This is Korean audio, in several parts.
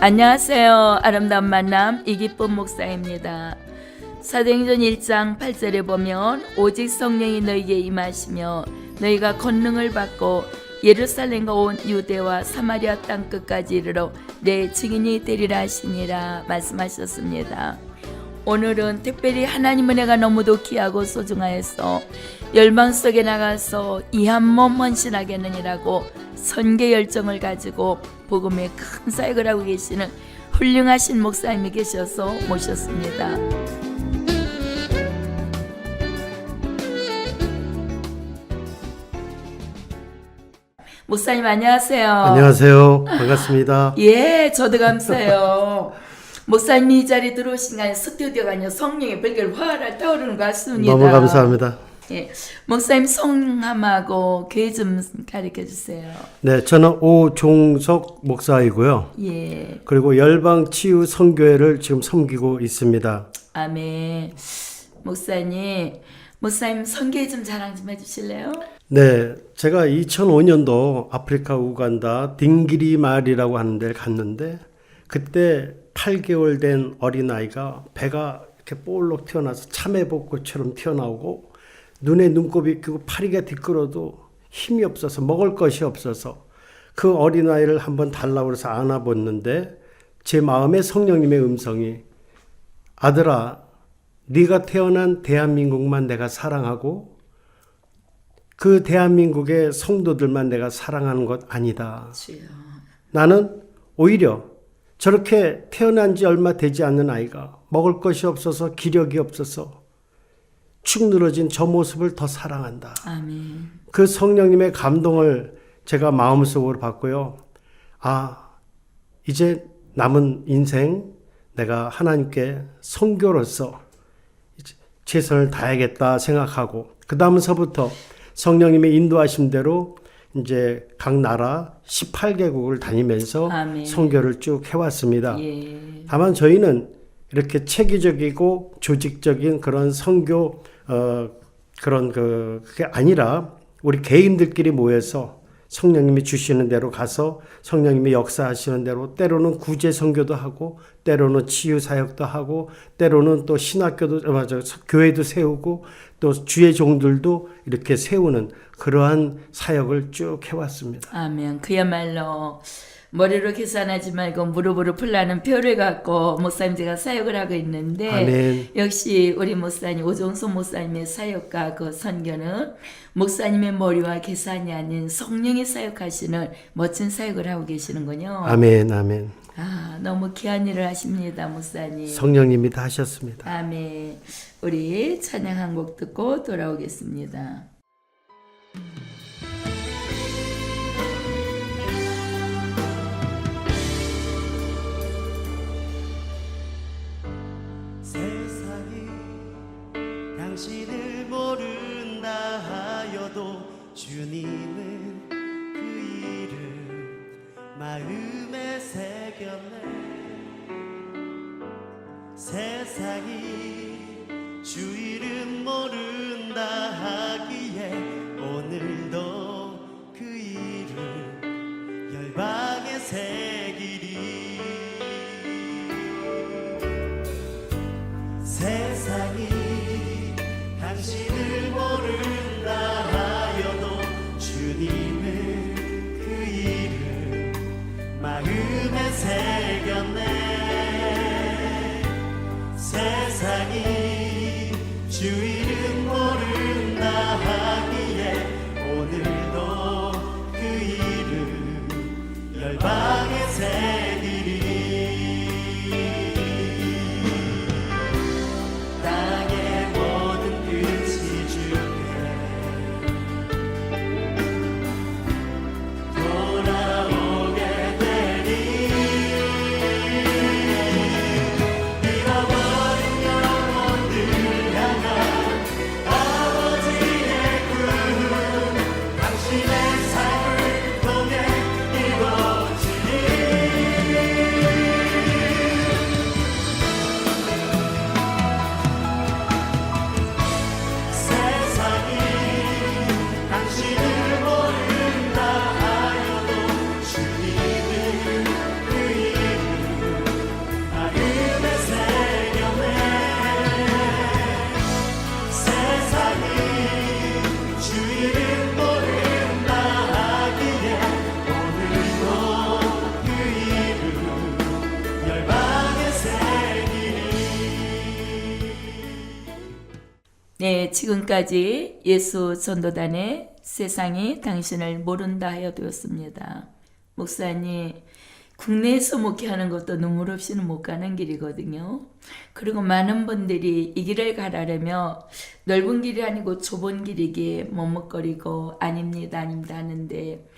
안녕하세요. 아름다운 만남 이기쁨 목사입니다. 사도행전 1장 8절에 보면 오직 성령이 너희에게 임하시며 너희가 권능을 받고 예루살렘과 온 유대와 사마리아 땅 끝까지 이르러 내 증인이 되리라 하시니라 말씀하셨습니다. 오늘은 특별히 하나님 은혜가 너무도 귀하고 소중하여서 열방 속에 나가서 이 한 몸 헌신하겠느니라고 선교 열정을 가지고 복음의 큰 사역을 하고 계시는 훌륭하신 목사님이 계셔서 모셨습니다. 목사님 안녕하세요. 안녕하세요. 반갑습니다. 예, 저도 감사해요. 목사님 이 자리에 들어오신 게 아니라 스튜디오가 아니라 성령의 불길 활활 타오르는 것 같습니다. 너무 감사합니다. 예, 목사님 성함하고 교회 좀 가르쳐 주세요. 네, 저는 오종석 목사이고요. 예, 그리고 열방치유 선교회를 지금 섬기고 있습니다. 아멘. 목사님 선교회 좀 자랑 좀 해주실래요? 네, 제가 2005년도 아프리카 우간다 딩기리마리라고 하는 데를 갔는데 그때 8개월 된 어린아이가 배가 이렇게 볼록 튀어나와서 참외복꽃처럼 튀어나오고 눈에 눈곱이 끼고 파리가 뒷걸어도 힘이 없어서 먹을 것이 없어서 그 어린아이를 한번 달라고 해서 안아봤는데 제 마음에 성령님의 음성이 아들아 네가 태어난 대한민국만 내가 사랑하고 그 대한민국의 성도들만 내가 사랑하는 것 아니다. 주여. 나는 오히려 저렇게 태어난 지 얼마 되지 않는 아이가 먹을 것이 없어서 기력이 없어서 축 늘어진 저 모습을 더 사랑한다. 아멘. 그 성령님의 감동을 제가 마음속으로 받고요. 아, 이제 남은 인생 내가 하나님께 선교로서 최선을 다하겠다 생각하고 그 다음서부터 성령님의 인도하신 대로 이제 각 나라 18개국을 다니면서 아멘. 선교를 쭉 해왔습니다. 예. 다만 저희는 이렇게 체계적이고 조직적인 그런 선교 그런 그게 아니라 우리 개인들끼리 모여서 성령님이 주시는 대로 가서 성령님이 역사하시는 대로 때로는 구제 선교도 하고 때로는 치유 사역도 하고 때로는 또 신학교도 교회도 세우고 또 주의 종들도 이렇게 세우는 그러한 사역을 쭉 해왔습니다. 아멘. 그야말로 머리로 계산하지 말고 무릎으로 풀라는 표를 갖고 목사님 제가 사역을 하고 있는데 아멘. 역시 우리 목사님 오종석 목사님의 사역과 그 선교는 목사님의 머리와 계산이 아닌 성령이 사역하시는 멋진 사역을 하고 계시는군요. 아멘, 아멘. 아, 너무 귀한 일을 하십니다, 목사님. 성령님이 다 하셨습니다. 아멘. 우리 찬양 한 곡 듣고 돌아오겠습니다. 세상이 당신을 모른다 하여도 주님은 그 이름 마음에 새겼네. 세상이 주 이름 모른다 하기에 오늘도 그 이름 열방에 새기리. 세상이 당신을 모른다 하여도 주님은 그 이름 마음에 새겼네. 세상이 주 이름 모른다 하기에 오늘도 그 이름 열방에 새기리. 땅의 모든 끝이 주께 돌아오게 되리. 잃어버린 영혼들 향한 네, 지금까지 예수 전도단의 세상이 당신을 모른다 하여 되었습니다. 목사님, 국내에서 목회하는 것도 눈물 없이는 못 가는 길이거든요. 그리고 많은 분들이 이 길을 가라려면 넓은 길이 아니고 좁은 길이기에 머뭇거리고 아닙니다 하는데,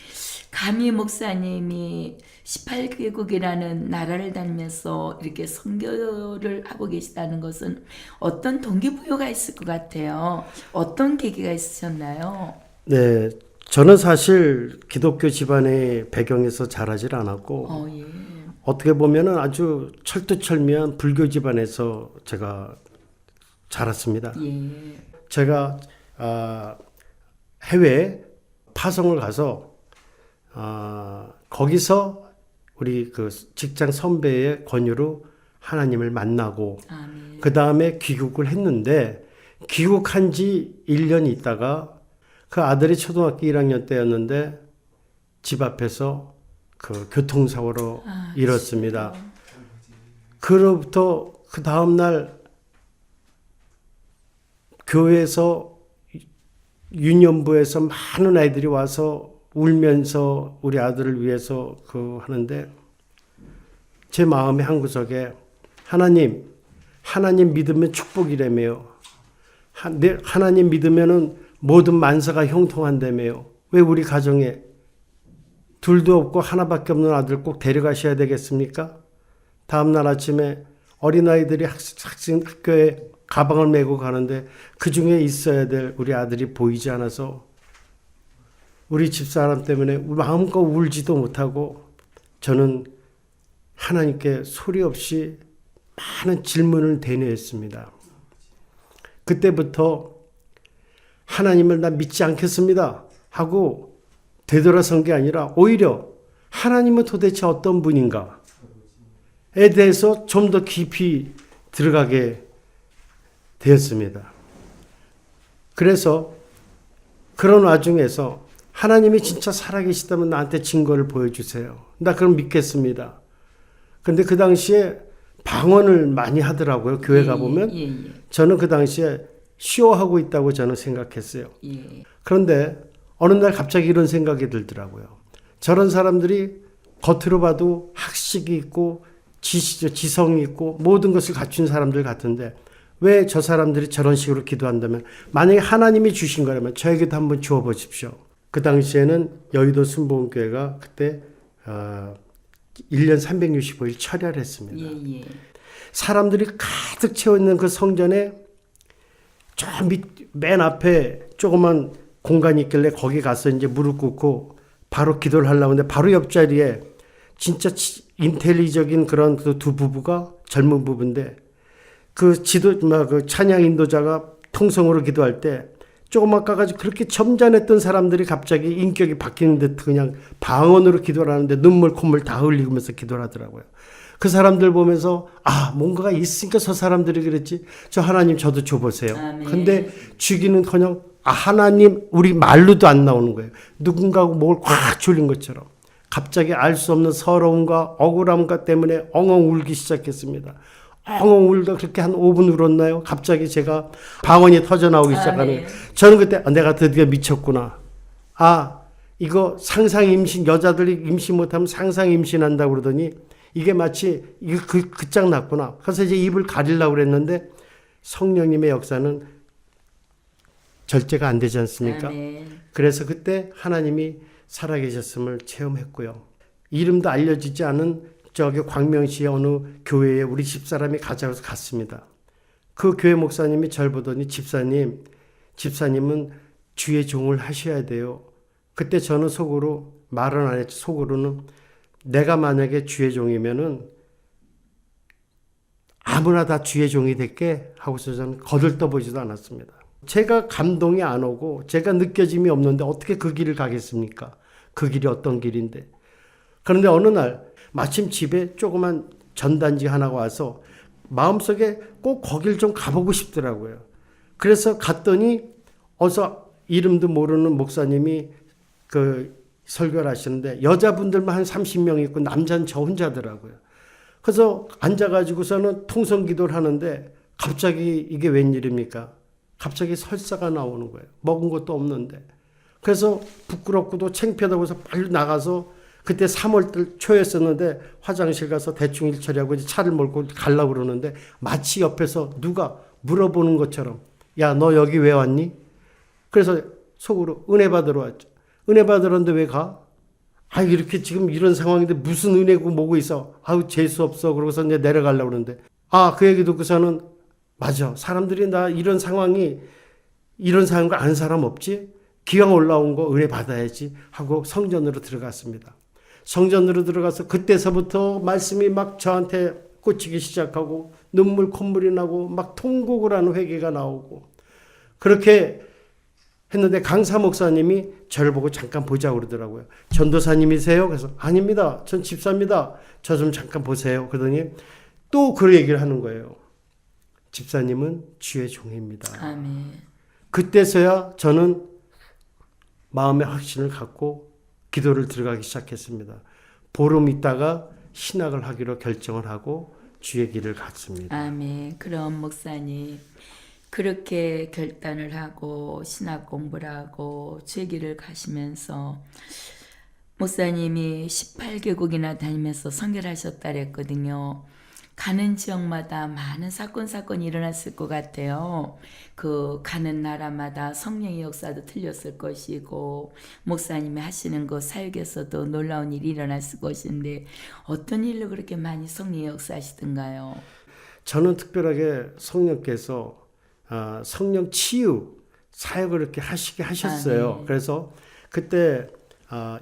감히 목사님이 18개국이라는 나라를 다니면서 이렇게 선교를 하고 계시다는 것은 어떤 동기부여가 있을 것 같아요. 어떤 계기가 있으셨나요? 네, 저는 사실 기독교 집안의 배경에서 자라질 않았고 예. 어떻게 보면은 아주 철두철미한 불교 집안에서 제가 자랐습니다. 예. 제가 해외 파송을 가서 거기서 우리 그 직장 선배의 권유로 하나님을 만나고 아멘. 그 다음에 귀국을 했는데 귀국한 지 1년 있다가 그 아들이 초등학교 1학년 때였는데 집 앞에서 그 교통사고로 잃었습니다. 그로부터 그 다음날 교회에서 유년부에서 많은 아이들이 와서 울면서 우리 아들을 위해서 하는데 제 마음의 한 구석에 하나님 믿으면 축복이라며요. 하나님 믿으면은 모든 만사가 형통한다며요. 왜 우리 가정에 둘도 없고 하나밖에 없는 아들 꼭 데려가셔야 되겠습니까? 다음날 아침에 어린아이들이 학교에 가방을 메고 가는데 그 중에 있어야 될 우리 아들이 보이지 않아서 우리 집사람 때문에 마음껏 울지도 못하고 저는 하나님께 소리 없이 많은 질문을 대뇌했습니다. 그때부터 하나님을 나 믿지 않겠습니다 하고 되돌아선 게 아니라 오히려 하나님은 도대체 어떤 분인가에 대해서 좀 더 깊이 들어가게 되었습니다. 그래서 그런 와중에서 하나님이 진짜 살아계시다면 나한테 증거를 보여주세요. 나 그럼 믿겠습니다. 근데 그 당시에 방언을 많이 하더라고요. 교회 가보면. 저는 그 당시에 쉬어하고 있다고 저는 생각했어요. 그런데 어느 날 갑자기 이런 생각이 들더라고요. 저런 사람들이 겉으로 봐도 학식이 있고 지성이 있고 모든 것을 갖춘 사람들 같은데 왜 저 사람들이 저런 식으로 기도한다면 만약에 하나님이 주신 거라면 저에게도 한번 주어 보십시오. 그 당시에는 여의도 순복음교회가 그때 1년 365일 철야를 했습니다. 사람들이 가득 채워 있는 그 성전에 저 맨 앞에 조그만 공간이 있길래 거기 가서 이제 무릎 꿇고 바로 기도를 하려고 하는데 바로 옆자리에 진짜 인텔리적인 그런 그 두 부부가 젊은 부부인데 그 찬양 인도자가 통성으로 기도할 때 조그만 까가지고 그렇게 점잖았던 사람들이 갑자기 인격이 바뀌는 듯 그냥 방언으로 기도를 하는데 눈물 콧물 다 흘리면서 기도를 하더라고요. 그 사람들 보면서 뭔가가 있으니까 저 사람들이 그랬지. 저 하나님 저도 줘보세요. 근데 주기는커녕 하나님 우리 말로도 안 나오는 거예요. 누군가하고 뭘 꽉 졸린 것처럼 갑자기 알 수 없는 서러움과 억울함과 때문에 엉엉 울기 시작했습니다. 엉엉 울다 그렇게 한 5분 울었나요? 갑자기 제가 방언이 터져나오기 시작하는 저는 그때 내가 드디어 미쳤구나. 이거 상상 임신 여자들이 임신 못하면 상상 임신한다고 그러더니 이게 마치 그짝 났구나. 그래서 이제 입을 가리려고 그랬는데 성령님의 역사는 절제가 안 되지 않습니까? 그래서 그때 하나님이 살아계셨음을 체험했고요. 이름도 알려지지 않은 저기 광명시의 어느 교회에 우리 집사람이 가자고 갔습니다. 그 교회 목사님이 절 보더니 집사님은 주의 종을 하셔야 돼요. 그때 저는 속으로 말은 안 했지 속으로는 내가 만약에 주의 종이면은 아무나 다 주의 종이 될게 하고서 저는 거들떠보지도 않았습니다. 제가 감동이 안 오고 제가 느껴짐이 없는데 어떻게 그 길을 가겠습니까? 그 길이 어떤 길인데. 그런데 어느 날 마침 집에 조그만 전단지 하나가 와서 마음속에 꼭 거길 좀 가보고 싶더라고요. 그래서 갔더니 어서 이름도 모르는 목사님이 그 설교를 하시는데 여자분들만 한 30명 있고 남자는 저 혼자더라고요. 그래서 앉아가지고서는 통성기도를 하는데 갑자기 이게 웬일입니까? 갑자기 설사가 나오는 거예요. 먹은 것도 없는데. 그래서 부끄럽고도 창피하다고 해서 빨리 나가서 그때 3월 초였었는데 화장실 가서 대충 일 처리하고 이제 차를 몰고 가려고 그러는데 마치 옆에서 누가 물어보는 것처럼 야, 너 여기 왜 왔니? 그래서 속으로 은혜 받으러 왔죠. 은혜 받으러 왔는데 왜 가? 아, 이렇게 지금 이런 상황인데 무슨 은혜고 뭐고 있어. 아우, 재수 없어. 그러고서 이제 내려가려고 그러는데 아, 그 얘기 듣고서는 맞아. 사람들이 나 이런 상황이 이런 상황인 거 아는 사람 없지? 기왕 올라온 거 은혜 받아야지 하고 성전으로 들어갔습니다. 성전으로 들어가서 그때서부터 말씀이 막 저한테 꽂히기 시작하고 눈물 콧물이 나고 막 통곡을 하는 회개가 나오고 그렇게 했는데 강사 목사님이 저를 보고 잠깐 보자고 그러더라고요. 전도사님이세요? 그래서 아닙니다. 전 집사입니다. 저 좀 잠깐 보세요. 그러더니 또 그 얘기를 하는 거예요. 집사님은 주의 종입니다. 아멘. 그때서야 저는 마음의 확신을 갖고 기도를 들어가기 시작했습니다. 보름 있다가 신학을 하기로 결정을 하고 주의 길을 갔습니다. 아멘. 그럼 목사님 그렇게 결단을 하고 신학 공부를 하고 주의 길을 가시면서 목사님이 18개국이나 다니면서 선교를 하셨다 그랬거든요. 가는 지역마다 많은 사건이 일어났을 것 같아요. 그 가는 나라마다 성령의 역사도 틀렸을 것이고 목사님이 하시는 그 사역에서도 놀라운 일이 일어났을 것인데 어떤 일로 그렇게 많이 성령의 역사하시던가요? 저는 특별하게 성령께서 성령 치유 사역을 이렇게 하시게 하셨어요. 네. 그래서 그래서 그때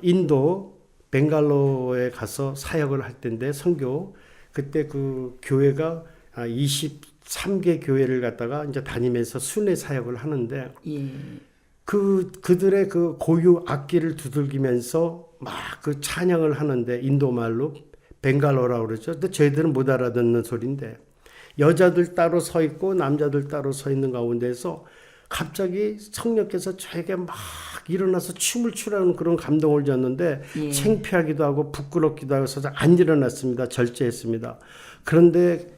인도 벵갈로에 가서 사역을 할 때인데 선교 그때 그 교회가 23개 교회를 갖다가 이제 다니면서 순회 사역을 하는데 예. 그들의 그 고유 악기를 두들기면서 막 그 찬양을 하는데 인도 말로 벵갈로라고 그러죠. 근데 저희들은 못 알아듣는 소리인데 여자들 따로 서 있고 남자들 따로 서 있는 가운데서 갑자기 성령께서 저에게 막 일어나서 춤을 추라는 그런 감동을 줬는데 예. 창피하기도 하고 부끄럽기도 하고 해서 안 일어났습니다. 절제했습니다. 그런데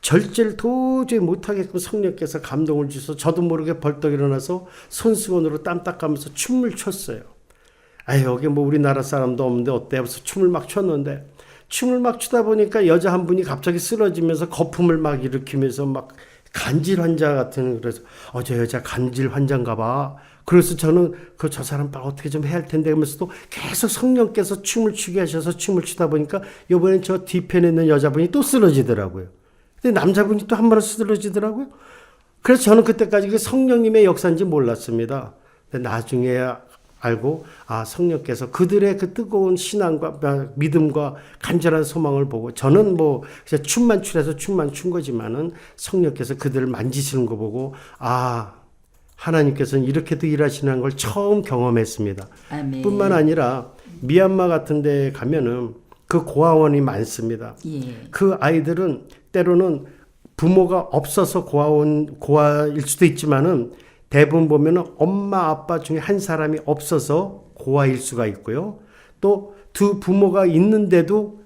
절제를 도저히 못하게끔 성령께서 감동을 주셔서 저도 모르게 벌떡 일어나서 손수건으로 땀 닦으면서 춤을 췄어요. 아, 여기 뭐 우리나라 사람도 없는데 어때? 하면서 춤을 막 췄는데 춤을 막 추다 보니까 여자 한 분이 갑자기 쓰러지면서 거품을 막 일으키면서 막 간질 환자 같은 그래서 저 여자 간질 환자인가 봐. 그래서 저는 저 사람 어떻게 좀 해야 할 텐데 하면서도 계속 성령께서 춤을 추게 하셔서 춤을 추다 보니까 이번엔 저 뒤편에 있는 여자분이 또 쓰러지더라고요. 근데 남자분이 또 한 번 쓰러지더라고요. 그래서 저는 그때까지 그 성령님의 역사인지 몰랐습니다. 근데 나중에 알고 성령께서 그들의 그 뜨거운 신앙과 믿음과 간절한 소망을 보고 저는 뭐 그냥 춤만 추려서 춤만 춘 거지만은 성령께서 그들을 만지시는 거 보고 하나님께서는 이렇게도 일하시는 걸 처음 경험했습니다. 아멘. 뿐만 아니라 미얀마 같은 데 가면은 그 고아원이 많습니다. 예. 그 아이들은 때로는 부모가 없어서 고아일 수도 있지만은 대부분 보면은 엄마 아빠 중에 한 사람이 없어서 고아일 수가 있고요. 또 두 부모가 있는데도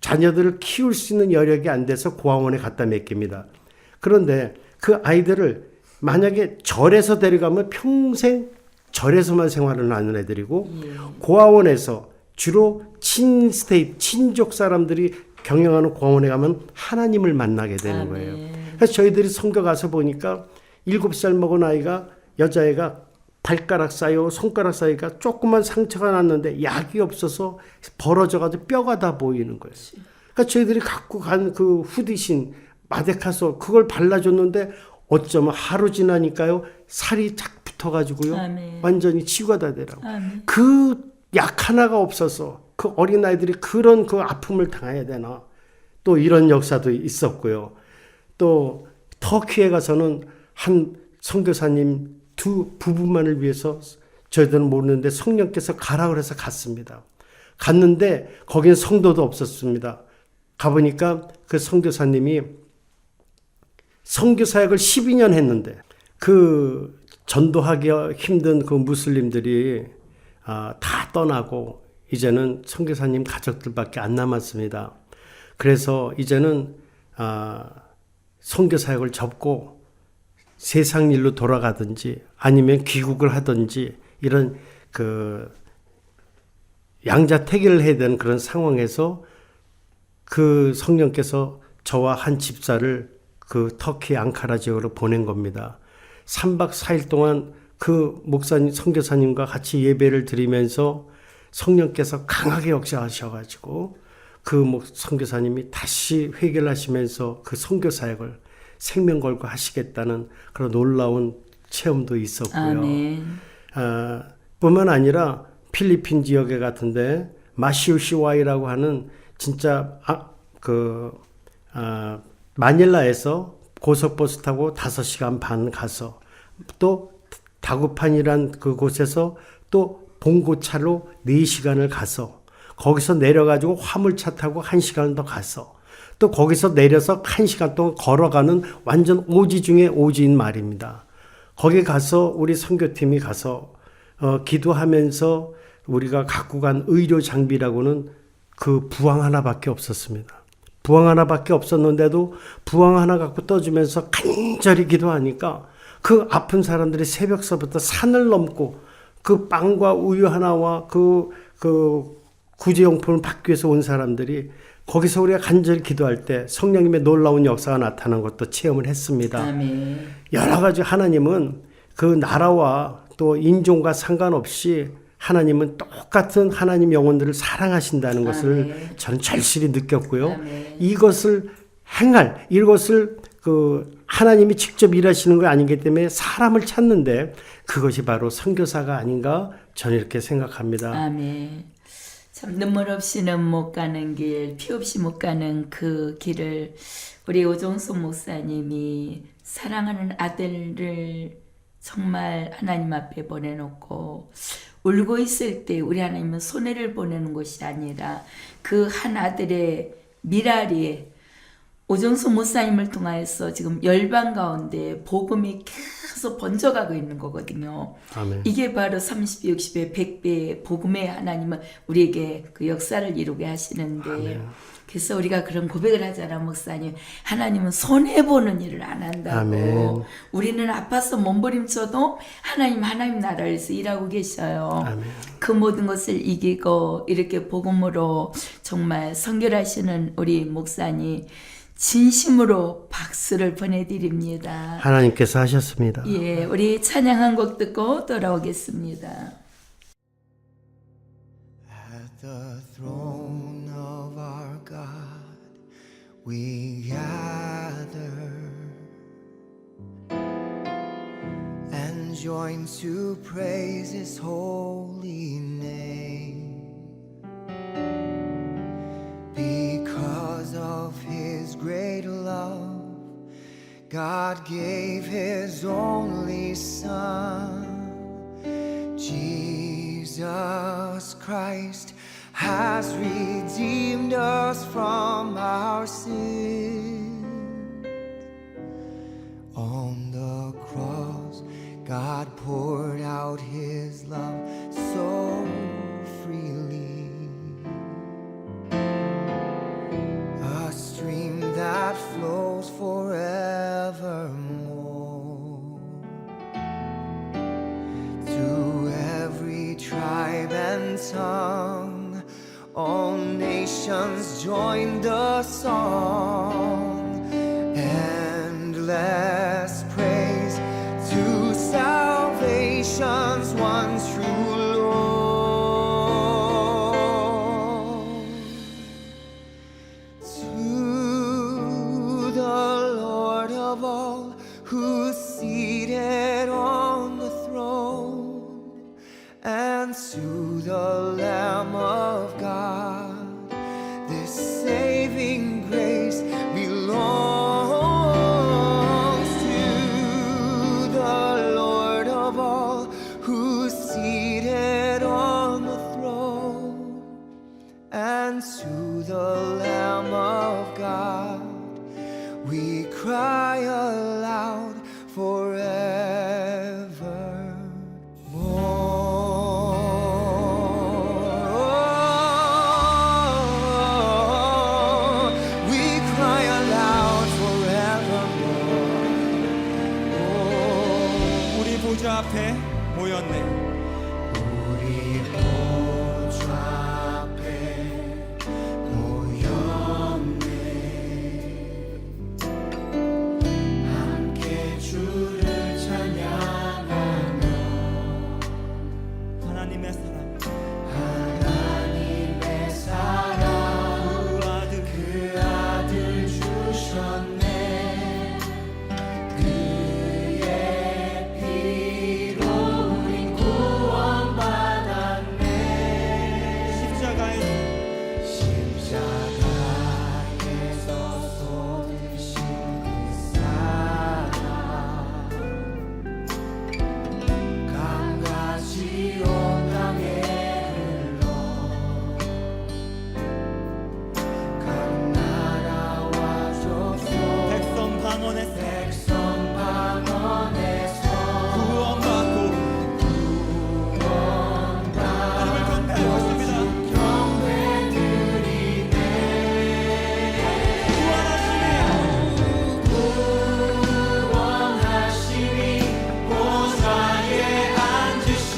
자녀들을 키울 수 있는 여력이 안 돼서 고아원에 갖다 맡깁니다. 그런데 그 아이들을 만약에 절에서 데려가면 평생 절에서만 생활을 하는 애들이고 고아원에서 주로 친족 사람들이 경영하는 고아원에 가면 하나님을 만나게 되는 거예요. 그래서 저희들이 선교 가서 보니까 7살 먹은 아이가 여자애가 발가락 사이와 손가락 사이가 조그만 상처가 났는데 약이 없어서 벌어져가지고 뼈가 다 보이는 거예요. 그러니까 저희들이 갖고 간 그 후디신 마데카솔 그걸 발라줬는데 어쩌면 하루 지나니까요 살이 착 붙어가지고요 아멘. 완전히 치유가 다 되라고. 아멘. 그 약 하나가 없어서 그 어린아이들이 그런 그 아픔을 당해야 되나. 또 이런 역사도 있었고요. 또 터키에 가서는 한 선교사님 두 부부만을 위해서 저희들은 모르는데 성령께서 가라 그래서 갔습니다. 갔는데 거기는 성도도 없었습니다. 가보니까 그 선교사님이 선교사역을 12년 했는데 그 전도하기 힘든 그 무슬림들이 다 떠나고 이제는 선교사님 가족들밖에 안 남았습니다. 그래서 이제는 선교사역을 접고 세상 일로 돌아가든지 아니면 귀국을 하든지 이런 그 양자택일을 해야 되는 그런 상황에서 그 성령께서 저와 한 집사를 그 터키 앙카라 지역으로 보낸 겁니다. 3박 4일 동안 그 목사님, 선교사님과 같이 예배를 드리면서 성령께서 강하게 역사하셔가지고 그 선교사님이 다시 회개를 하시면서 그 선교 사역을 생명 걸고 하시겠다는 그런 놀라운 체험도 있었고요. 아멘. 뿐만 아니라 필리핀 지역에 같은데 마시우시와이라고 하는 진짜 마닐라에서 고속버스 타고 5시간 반 가서 또 다구판이란 그곳에서 또 봉고차로 4시간을 가서 거기서 내려가지고 화물차 타고 1시간 더 가서 또 거기서 내려서 1시간 동안 걸어가는 완전 오지 중에 오지인 말입니다. 거기 가서 우리 선교팀이 가서 기도하면서 우리가 갖고 간 의료 장비라고는 그 부항 하나밖에 없었습니다. 부항 하나밖에 없었는데도 부항 하나 갖고 떠주면서 간절히 기도하니까 그 아픈 사람들이 새벽서부터 산을 넘고 그 빵과 우유 하나와 그 구제용품을 받기 위해서 온 사람들이 거기서 우리가 간절히 기도할 때 성령님의 놀라운 역사가 나타난 것도 체험을 했습니다. 아멘. 여러 가지 하나님은 그 나라와 또 인종과 상관없이 하나님은 똑같은 하나님 영혼들을 사랑하신다는 것을 저는 절실히 느꼈고요. 아멘. 이것을 이것을 하나님이 직접 일하시는 거 아니기 때문에 사람을 찾는데 그것이 바로 선교사가 아닌가 저는 이렇게 생각합니다. 아멘. 참 눈물 없이는 못 가는 길, 피 없이 못 가는 그 길을 우리 오종숙 목사님이 사랑하는 아들을 정말 하나님 앞에 보내놓고 울고 있을 때 우리 하나님은 손해를 보내는 것이 아니라 그 한 아들의 미랄이 오정수 목사님을 통하여서 지금 열방 가운데 복음이 계속 번져가고 있는 거거든요. 아멘. 이게 바로 30배, 60배, 100배 복음의 하나님은 우리에게 그 역사를 이루게 하시는데 아멘. 그래서 우리가 그런 고백을 하잖아, 목사님. 하나님은 손해보는 일을 안 한다고. 아멘. 우리는 아파서 몸부림쳐도 하나님 나라에서 일하고 계셔요. 아멘. 그 모든 것을 이기고 이렇게 복음으로 정말 선결하시는 우리 목사님 진심으로 박수를 보내드립니다. 하나님께서 하셨습니다. 예, 우리 찬양 한 곡 듣고 돌아오겠습니다. At the throne of our God we gather and join to praise His holy name. Because of His great love, God gave His only Son. Jesus Christ has redeemed us from our sin. On the cross, God poured out His love so freely. A stream that flows forevermore. To every tribe and tongue, all nations join the song. Endless praise to salvation's one true Lord. To the Lord of all, who's seated on the throne, and to the Lamb of God, this saving grace belongs. To the Lord of all, who's seated on the throne, and to the Lamb of God, we cry aloud forevermore. 보좌 앞에 모였네. 우리 보좌 앞에 모였네. 함께 주를 찬양하며 하나님의 사랑 하나님의 사랑 그 아들 주셨네. 그의 피로 우린 구원받았네. 십자가에서 쏟으신 그 사랑 강같이 온 땅에 흘러 각 나라와 족속 백성 방언에서 백성 방언에서 구원받고 하나님을 경배하고 있습니다. 경배드리네. 구원하심이 보좌에 앉으신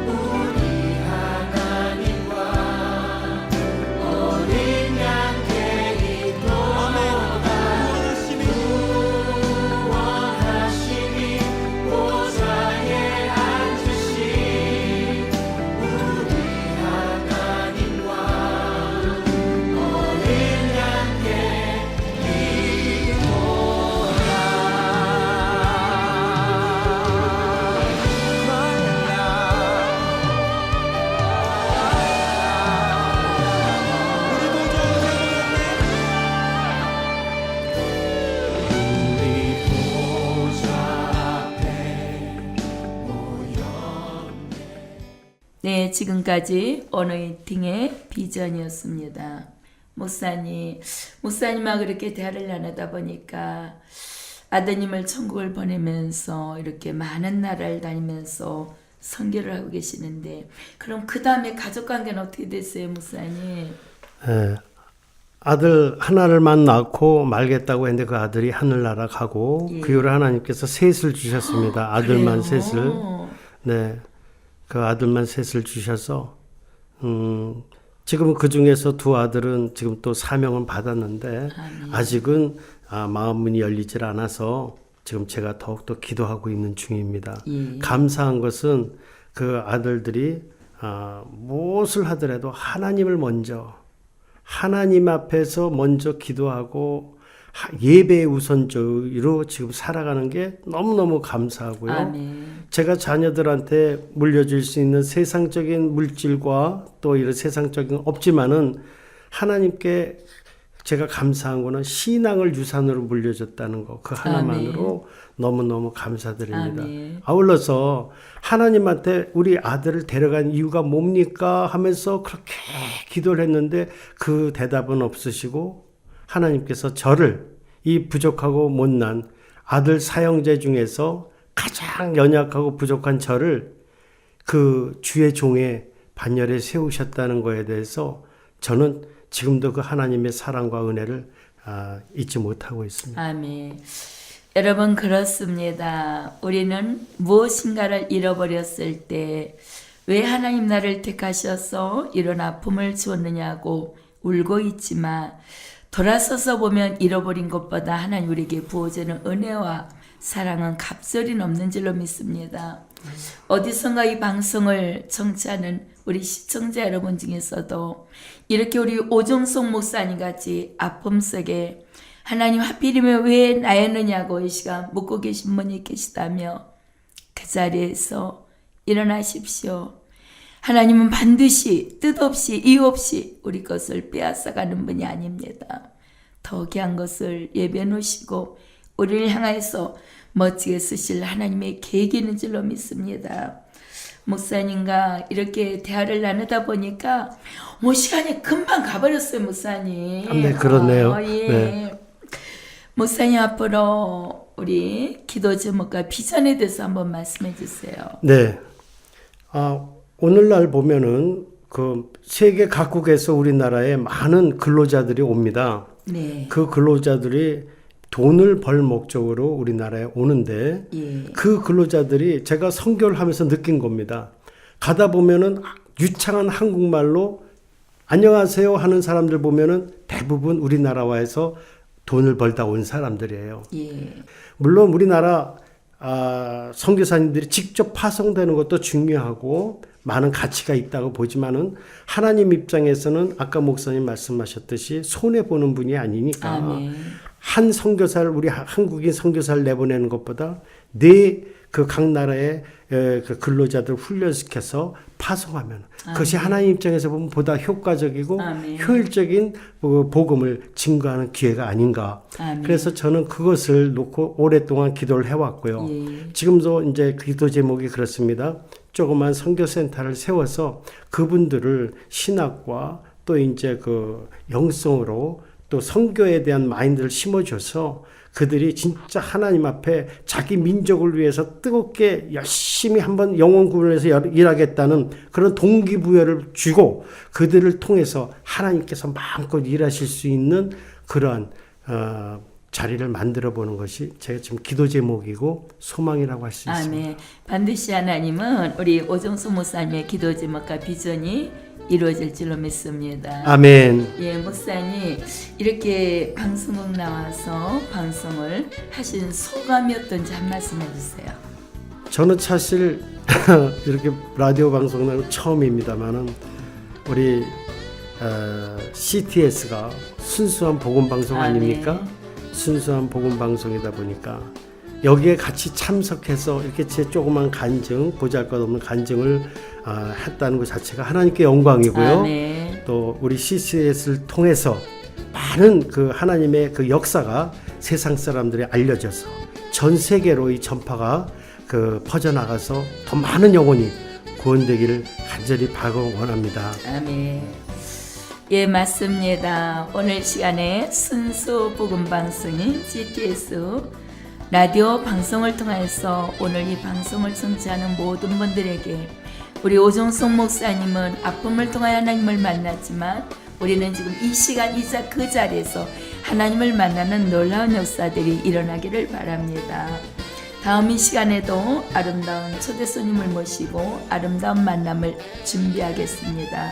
우리 하나님과 어린 양께 있도다. 구원하심이 보좌에 앉으신 우리 하나님과 어린 양께 우리 보좌 앞에 네, 지금까지 어노인팅의 비전이었습니다. 목사님하고 그렇게 대화를 나누다 보니까 아드님을 천국을 보내면서 이렇게 많은 나라를 다니면서 선교를 하고 계시는데, 그럼 그 다음에 가족 관계는 어떻게 됐어요, 목사님? 예, 아들 하나를만 낳고 말겠다고 했는데 그 아들이 하늘나라 가고 예. 그 이후로 하나님께서 셋을 주셨습니다. 아들만 그래요? 셋을. 네, 그 아들만 셋을 주셔서 지금은 그 중에서 두 아들은 지금 또 사명은 받았는데 아직은 마음문이 열리질 않아서 지금 제가 더욱더 기도하고 있는 중입니다. 예. 감사한 것은 그 아들들이 무엇을 하더라도 하나님을 먼저, 하나님 앞에서 먼저 기도하고 예배의 우선적으로 지금 살아가는 게 너무너무 감사하고요. 아멘. 제가 자녀들한테 물려줄 수 있는 세상적인 물질과 또 이런 세상적인 없지만은 하나님께 제가 감사한 거는 신앙을 유산으로 물려줬다는 거, 그 하나만으로 너무너무 감사드립니다. 아멘. 아울러서 하나님한테 우리 아들을 데려간 이유가 뭡니까 하면서 그렇게 기도를 했는데 그 대답은 없으시고 하나님께서 저를, 이 부족하고 못난 아들 사형제 중에서 가장 연약하고 부족한 저를 그 주의 종의 반열에 세우셨다는 거에 대해서 저는 지금도 그 하나님의 사랑과 은혜를 잊지 못하고 있습니다. 아멘. 여러분, 그렇습니다. 우리는 무엇인가를 잃어버렸을 때 왜 하나님 나를 택하셔서 이런 아픔을 주었느냐고 울고 있지만, 돌아서서 보면 잃어버린 것보다 하나님 우리에게 부어주는 은혜와 사랑은 값절이 넘는 줄로 믿습니다. 어디선가 이 방송을 청취하는 우리 시청자 여러분 중에서도 이렇게 우리 오정석 목사님 같이 아픔 속에 하나님 하필이면 왜 나였느냐고 이 시간 묻고 계신 분이 계시다며 그 자리에서 일어나십시오. 하나님은 반드시 뜻없이 이유 없이 우리 것을 빼앗아가는 분이 아닙니다. 더 귀한 것을 예비해 놓으시고 우리를 향하여서 멋지게 쓰실 하나님의 계획이 있는 줄로 믿습니다. 목사님과 이렇게 대화를 나누다 보니까 시간이 금방 가버렸어요, 목사님. 네, 그렇네요. 예. 네. 목사님, 앞으로 우리 기도 제목과 비전에 대해서 한번 말씀해 주세요. 네. 오늘날 보면은 그 세계 각국에서 우리나라에 많은 근로자들이 옵니다. 네. 그 근로자들이 돈을 벌 목적으로 우리나라에 오는데 예. 그 근로자들이 제가 선교를 하면서 느낀 겁니다. 가다 보면은 유창한 한국말로 안녕하세요 하는 사람들 보면은 대부분 우리나라와에서 돈을 벌다 온 사람들이에요. 예. 물론 우리나라 선교사님들이 직접 파송되는 것도 중요하고 많은 가치가 있다고 보지만은 하나님 입장에서는 아까 목사님 말씀하셨듯이 손해 보는 분이 아니니까 아멘. 한 선교사를 우리 한국인 선교사를 내보내는 것보다 네 그 각 나라의 그 근로자들 훈련시켜서 파송하면 그것이 하나님 입장에서 보면 보다 효과적이고 아멘. 효율적인 복음을 증거하는 기회가 아닌가. 아멘. 그래서 저는 그것을 놓고 오랫동안 기도를 해왔고요. 예. 지금도 이제 기도 제목이 그렇습니다. 조그만 선교센터를 세워서 그분들을 신학과 또 이제 그 영성으로 또 선교에 대한 마인드를 심어줘서 그들이 진짜 하나님 앞에 자기 민족을 위해서 뜨겁게 열심히 한번 영혼 구원을 해서 일하겠다는 그런 동기부여를 주고 그들을 통해서 하나님께서 마음껏 일하실 수 있는 그러한 자리를 만들어 보는 것이 제가 지금 기도 제목이고 소망이라고 할 수 있습니다. 아멘. 반드시 하나님은 우리 오정수 목사님의 기도 제목과 비전이 이루어질 줄로 믿습니다. 아멘. 예, 목사님 이렇게 방송국 나와서 방송을 하신 소감이 어떤지 한 말씀 해주세요. 저는 사실 이렇게 라디오 방송은 처음입니다만은 우리 CTS가 순수한 복음 방송 아닙니까? 순수한 복음 방송이다 보니까 여기에 같이 참석해서 이렇게 제 조그만 간증, 보잘것없는 간증을 했다는 것 자체가 하나님께 영광이고요. 아멘. 또 우리 CCS를 통해서 많은 그 하나님의 그 역사가 세상 사람들이 알려져서 전 세계로 이 전파가 그 퍼져나가서 더 많은 영혼이 구원되기를 간절히 바라고 원합니다. 아멘. 예, 맞습니다. 오늘 시간에 순수 복음 방송인 GTS 라디오 방송을 통해서 오늘 이 방송을 청취하는 모든 분들에게 우리 오정숙 목사님은 아픔을 통하여 하나님을 만났지만 우리는 지금 이 시간 그 자리에서 하나님을 만나는 놀라운 역사들이 일어나기를 바랍니다. 다음 이 시간에도 아름다운 초대 손님을 모시고 아름다운 만남을 준비하겠습니다.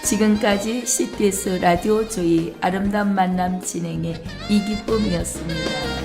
지금까지 CTS 라디오 조이 아름다운 만남 진행의 이기쁨이었습니다.